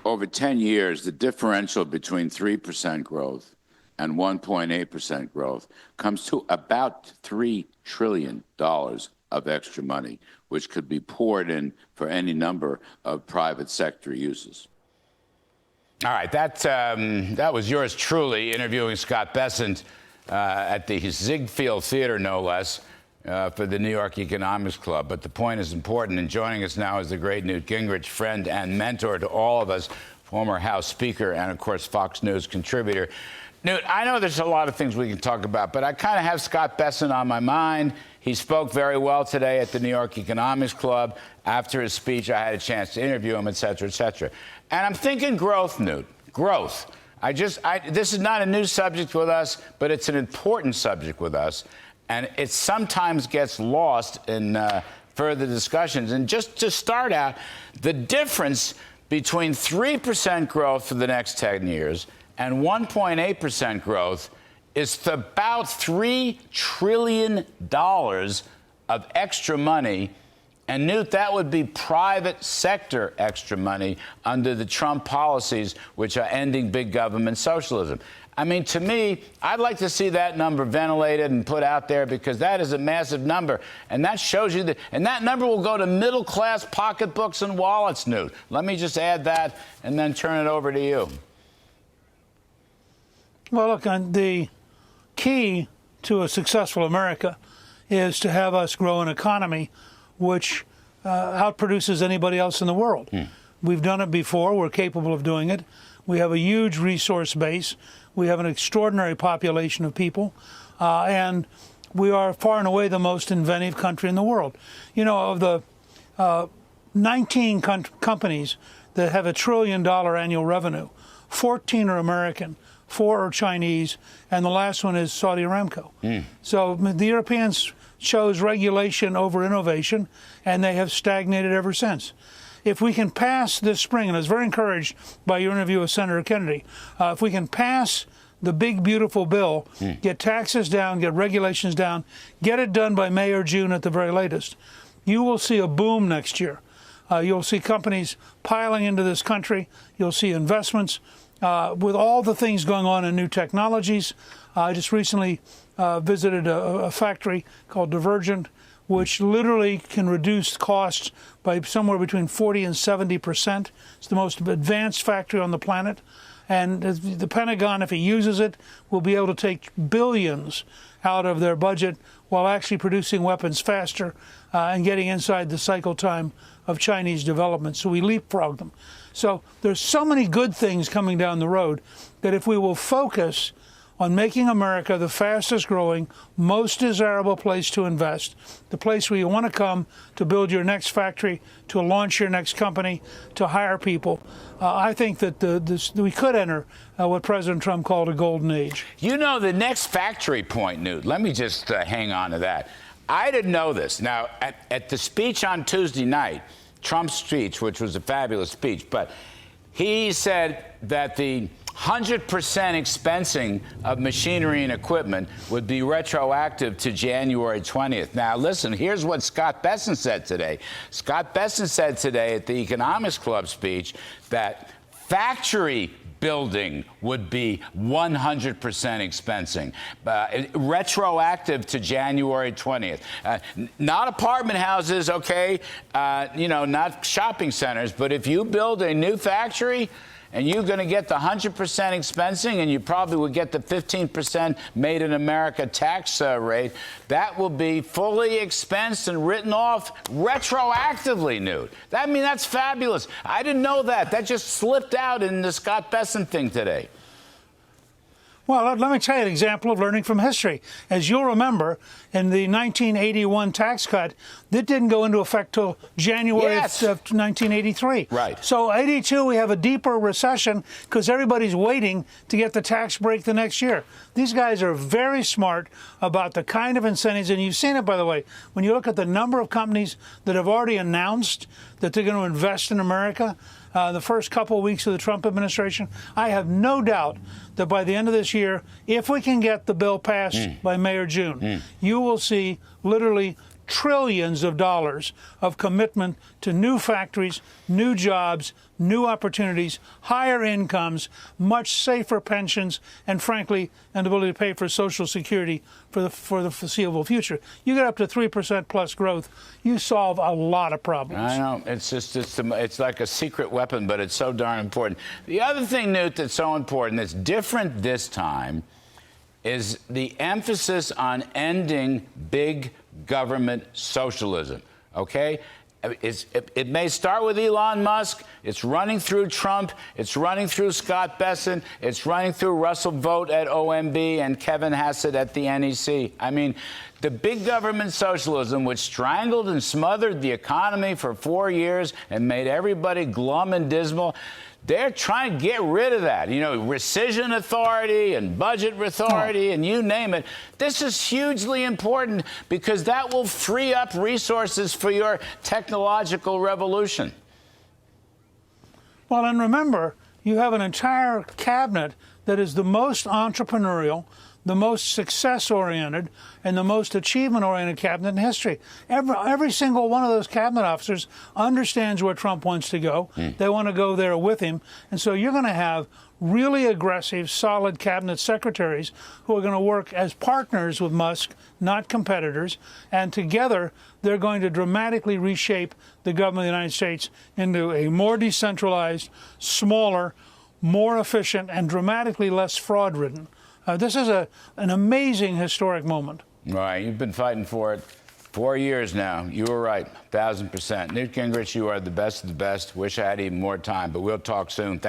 over 10 years, the differential between 3% growth and 1.8% growth comes to about $3 trillion of extra money, which could be poured in for any number of private sector uses. All right, that was yours truly interviewing Scott Bessent at the Ziegfeld Theater, no less, for the New York Economics Club. But the point is important, and joining us now is the great Newt Gingrich, friend and mentor to all of us, former House Speaker and, of course, Fox News contributor. Newt, I know there's a lot of things we can talk about, but I kind of have Scott Bessent on my mind. He spoke very well today at the New York Economics Club. After his speech, I had a chance to interview him, et cetera, et cetera. And I'm thinking growth, Newt, growth. This is not a new subject with us, but it's an important subject with us. And it sometimes gets lost in further discussions. And just to start out, the difference between 3% growth for the next 10 years and 1.8% growth is about $3 trillion of extra money. And, Newt, that would be private sector extra money under the Trump policies, which are ending big government socialism. I mean, to me, I'd like to see that number ventilated and put out there, because that is a massive number. And that shows you that, and that number will go to middle-class pocketbooks and wallets, Newt. Let me just add that and then turn it over to you. Well, look, the key to a successful America is to have us grow an economy which outproduces anybody else in the world. We've done it before. We're capable of doing it. We have a huge resource base. We have an extraordinary population of people. And we are far and away the most inventive country in the world. You know, of the 19 companies that have $1 trillion annual revenue, 14 are American, 4 are Chinese, and the last one is Saudi Aramco. So the Europeans chose regulation over innovation, and they have stagnated ever since. If we can pass this spring, and I was very encouraged by your interview with Senator Kennedy, if we can pass the big, beautiful bill, get taxes down, get regulations down, get it done by May or June at the very latest, you will see a boom next year. You'll see companies piling into this country. You'll see investments. With all the things going on in new technologies, I just recently visited a factory called Divergent, which literally can reduce costs by somewhere between 40 and 70%. It's the most advanced factory on the planet. And the Pentagon, if it uses it, will be able to take billions out of their budget while actually producing weapons faster and getting inside the cycle time of Chinese development. So we leapfrog them. So there's so many good things coming down the road that if we will focus on making America the fastest growing, most desirable place to invest, the place where you want to come to build your next factory, to launch your next company, to hire people, I think that we could enter what President Trump called a golden age. You know, the next factory point, Newt, let me just hang on to that. I didn't know this. Now, at the speech on Tuesday night, Trump's speech, which was a fabulous speech, but he said that the 100% expensing of machinery and equipment would be retroactive to January 20th. Now, listen, here's what Scott Bessent said today. Scott Bessent said today at the Economics Club speech that factory building would be 100% expensing, retroactive to January 20th. Not apartment houses, okay, not shopping centers, but if you build a new factory, and you're going to get the 100% expensing, and you probably would get the 15% made in America tax rate, that will be fully expensed and written off retroactively, Newt. That's fabulous. I didn't know that. That just slipped out in the Scott Bessent thing today. Well, let me tell you an example of learning from history. As you'll remember, in the 1981 tax cut, that didn't go into effect till January of 1983. Right. So 82, we have a deeper recession because everybody's waiting to get the tax break the next year. These guys are very smart about the kind of incentives, and you've seen it, by the way, when you look at the number of companies that have already announced that they're going to invest in America. The first couple of weeks of the Trump administration, I have no doubt that by the end of this year, if we can get the bill passed by May or June, you will see literally $1 trillions of dollars of commitment to new factories, new jobs, new opportunities, higher incomes, much safer pensions, and frankly, an ability to pay for Social Security for the foreseeable future. You get up to 3% plus growth, you solve a lot of problems. I know. It's like a secret weapon, but it's so darn important. The other thing, Newt, that's so important, that's different this time, is the emphasis on ending big government socialism, okay? It may start with Elon Musk. It's running through Trump. It's running through Scott Bessent. It's running through Russell Vogt at OMB and Kevin Hassett at the NEC. I mean, the big government socialism, which strangled and smothered the economy for 4 years and made everybody glum and dismal, they're trying to get rid of that. You know, rescission authority and budget authority and you name it. This is hugely important because that will free up resources for your technological revolution. Well, and remember, you have an entire cabinet that is the most entrepreneurial, the most success-oriented, and the most achievement-oriented cabinet in history. Every single one of those cabinet officers understands where Trump wants to go. They want to go there with him. And so you're going to have really aggressive, solid cabinet secretaries who are going to work as partners with Musk, not competitors. And together, they're going to dramatically reshape the government of the United States into a more decentralized, smaller, more efficient, and dramatically less fraud-ridden. This is an amazing historic moment. Right. You've been fighting for it 4 years now. You were right, 1,000%. Newt Gingrich, you are the best of the best. Wish I had even more time, but we'll talk soon.